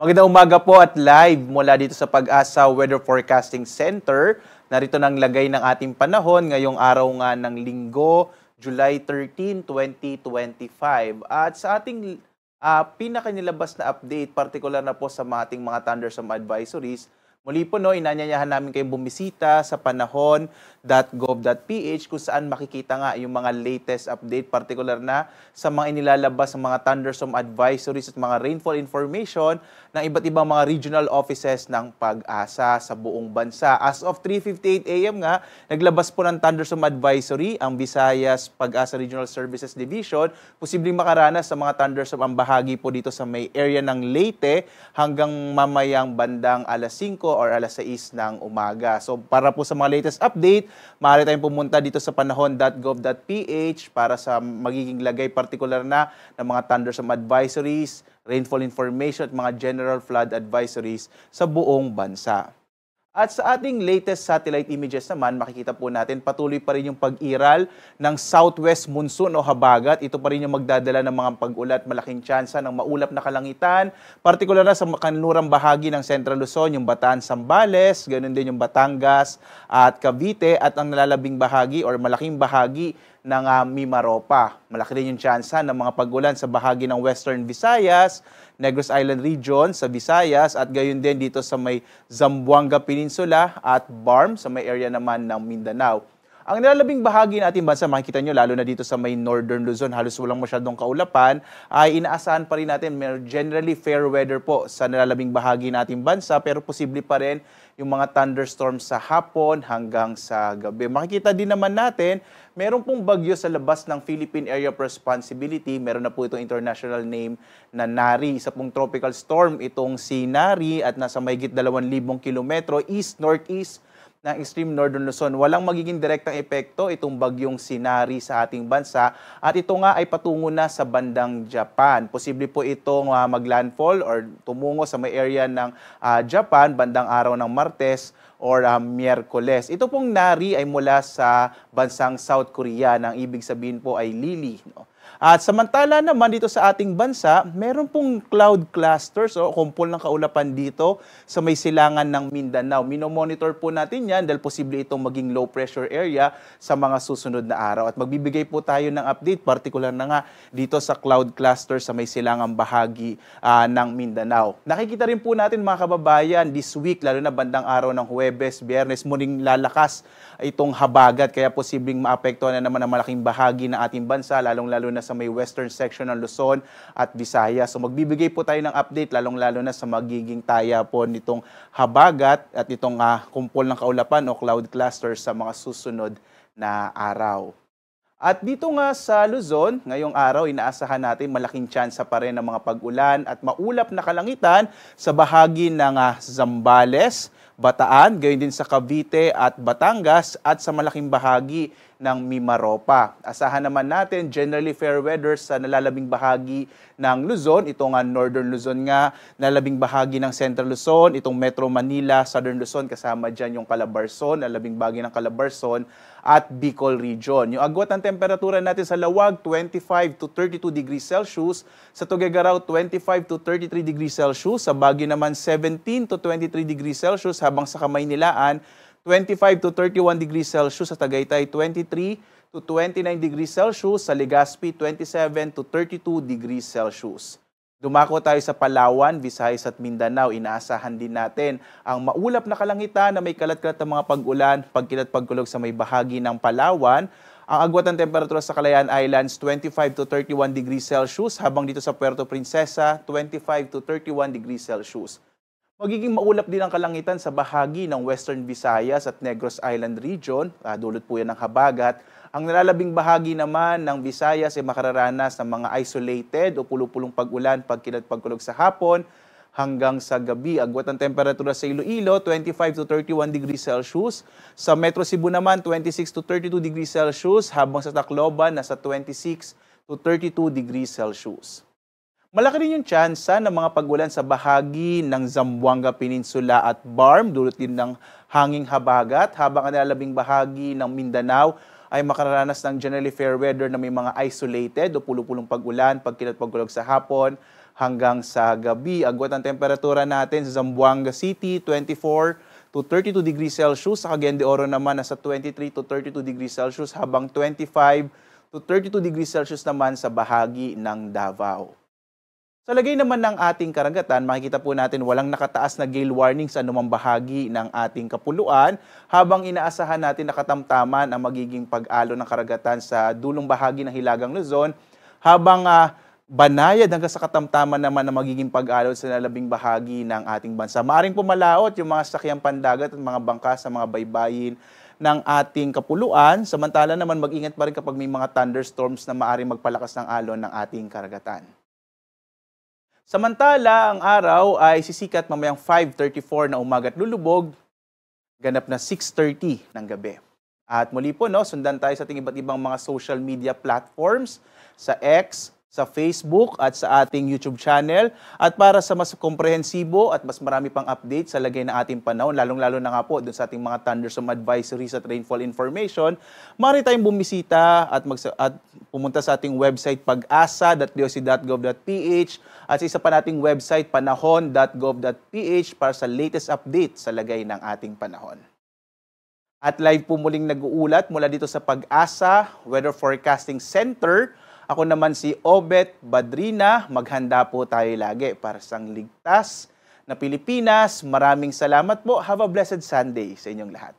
Magandang umaga po at live mula dito sa Pag-asa Weather Forecasting Center. Narito ng lagay ng ating panahon ngayong araw nga ng Linggo, July 13, 2025. At sa ating pinakanilabas na update, partikular na po sa ating mga thunderstorm advisories, muli po inanyayahan namin kayong bumisita sa panahon.gov.ph kung saan makikita nga yung mga latest update, partikular na sa mga inilalabas ng mga thunderstorm advisories at mga rainfall information ng iba't ibang mga regional offices ng Pag-asa sa buong bansa. As of 3:58 AM nga, naglabas po ng thunderstorm advisory ang Visayas Pag-asa Regional Services Division. Posibleng makaranas sa mga thunderstorm ang bahagi po dito sa may area ng Leyte hanggang mamayang bandang alas 5 or alas 6 ng umaga. So para po sa mga latest update, maaari tayong pumunta dito sa panahon.gov.ph para sa magiging lagay partikular na ng mga thunderstorm advisories, rainfall information at mga general flood advisories sa buong bansa. At sa ating latest satellite images naman, makikita po natin patuloy pa rin yung pag-iral ng southwest monsoon o habagat. Ito pa rin yung magdadala ng mga pag-ulat, malaking tsansa ng maulap na kalangitan, partikular na sa kanlurang bahagi ng Central Luzon, yung Bataan, Zambales, ganoon din yung Batangas at Cavite, at ang nalalabing bahagi or malaking bahagi ng Mimaropa. Malaki din yung tsansa ng mga pag-ulan sa bahagi ng Western Visayas, Negros Island Region sa Visayas, at gayon din dito sa may Zamboanga Peninsula at BARM sa may area naman ng Mindanao. Ang nalalabing bahagi ng ating bansa, makikita nyo, lalo na dito sa may Northern Luzon, halos walang masyadong kaulapan, ay inaasahan pa rin natin, generally fair weather po sa nalalabing bahagi ng ating bansa, pero posible pa rin yung mga thunderstorms sa hapon hanggang sa gabi. Makikita din naman natin, meron pong bagyo sa labas ng Philippine Area of Responsibility. Meron na po itong international name na Nari. Isa pong tropical storm itong si Nari at nasa mahigit 2,000 kilometro east-northeast ng extreme northern Luzon. Walang magiging direktang epekto itong bagyong Sinari sa ating bansa at ito nga ay patungo na sa bandang Japan. Posible po itong maglandfall or tumungo sa may area ng Japan bandang araw ng Martes or Miyerkules. Ito pong Nari ay mula sa bansang South Korea, nang ibig sabihin po ay lili, no? At samantala naman dito sa ating bansa, meron pong cloud clusters o kumpol ng kaulapan dito sa may silangan ng Mindanao. Minomonitor po natin yan dahil posible itong maging low pressure area sa mga susunod na araw. At magbibigay po tayo ng update, partikular na nga dito sa cloud cluster sa may silangang bahagi ng Mindanao. Nakikita rin po natin mga kababayan this week, lalo na bandang araw ng Huwebes, Biyernes, muling lalakas itong habagat, kaya posibleng maapektuhan na naman ang malaking bahagi ng ating bansa, lalong-lalo na sa may western section ng Luzon at Visayas. So magbibigay po tayo ng update, lalong-lalo na sa magiging taya po nitong habagat at itong kumpol ng kaulapan o cloud clusters sa mga susunod na araw. At dito nga sa Luzon, ngayong araw, inaasahan natin malaking tsansa pa rin ng mga pag-ulan at maulap na kalangitan sa bahagi ng Zambales, Bataan, gayon din sa Cavite at Batangas at sa malaking bahagi ng Mimaropa. Asahan naman natin generally fair weather sa nalalabing bahagi ng Luzon, itong Northern Luzon nga, nalalabing bahagi ng Central Luzon, itong Metro Manila, Southern Luzon, kasama dyan yung Calabarzon, nalalabing bahagi ng Calabarzon at Bicol Region. Yung agwat ng temperatura natin sa Lawag, 25 to 32 degrees Celsius, sa Tuguegarao, 25 to 33 degrees Celsius, sa Baguio naman 17 to 23 degrees Celsius, habang sa Kamaynilaan, 25 to 31 degrees Celsius, sa Tagaytay 23 to 29 degrees Celsius, sa Legazpi 27 to 32 degrees Celsius. Dumako tayo sa Palawan, Visayas at Mindanao. Inaasahan din natin ang maulap na kalangitan na may kalat-kalat na mga pag-ulan, pagkilat-pagkulog sa may bahagi ng Palawan. Ang agwat ng temperatura sa Calayan Islands, 25 to 31 degrees Celsius, habang dito sa Puerto Princesa, 25 to 31 degrees Celsius. Magiging maulap din ang kalangitan sa bahagi ng Western Visayas at Negros Island Region. Dulot po yan ng habagat. Ang nalalabing bahagi naman ng Visayas ay makararanas ng mga isolated o pulupulong pag-ulan, pagkilat-pagkulog sa hapon hanggang sa gabi. Agwat ang temperatura sa Iloilo, 25 to 31 degrees Celsius. Sa Metro Cebu naman, 26 to 32 degrees Celsius, habang sa Tacloban, nasa 26 to 32 degrees Celsius. Malaki rin yung tsansa ng mga pag-ulan sa bahagi ng Zamboanga Peninsula at BARM, dulot din ng hanging habagat, habang ang nalalabing bahagi ng Mindanao ay makararanas ng generally fair weather na may mga isolated o pulupulong pag-ulan, pagkilat-pagkulog sa hapon, hanggang sa gabi. Agwat ang temperatura natin sa Zamboanga City, 24 to 32 degrees Celsius. Sa Cagayan de Oro naman, nasa 23 to 32 degrees Celsius, habang 25 to 32 degrees Celsius naman sa bahagi ng Davao. Sa lagay naman ng ating karagatan, makikita po natin walang nakataas na gale warning sa anumang bahagi ng ating kapuluan, habang inaasahan natin na katamtaman ang magiging pag-alo ng karagatan sa dulong bahagi ng Hilagang Luzon, habang banayad hanggang sa katamtaman naman na magiging pag-alo sa nalabing bahagi ng ating bansa. Maaring pumalaot yung mga sakyang pandagat at mga bangka sa mga baybayin ng ating kapuluan, samantala naman mag-ingat pa rin kapag may mga thunderstorms na maaring magpalakas ng alon ng ating karagatan. Samantala, ang araw ay sisikat mamayang 5:34 na umaga at lulubog, ganap na 6:30 ng gabi. At muli po, sundan tayo sa ating iba't ibang mga social media platforms, sa X, sa Facebook at sa ating YouTube channel. At para sa mas komprehensibo at mas marami pang update sa lagay ng ating panahon, lalong-lalo na nga po dun sa ating mga thunderstorm advisories at rainfall information, maaari tayong bumisita at pumunta sa ating website pag-asa.doc.gov.ph at sa isa pa nating website panahon.gov.ph para sa latest update sa lagay ng ating panahon. At live po muling nag-uulat mula dito sa Pag-asa Weather Forecasting Center. Ako naman si Obet Badrina. Maghanda po tayo lagi para sa ligtas na Pilipinas. Maraming salamat po. Have a blessed Sunday sa inyong lahat.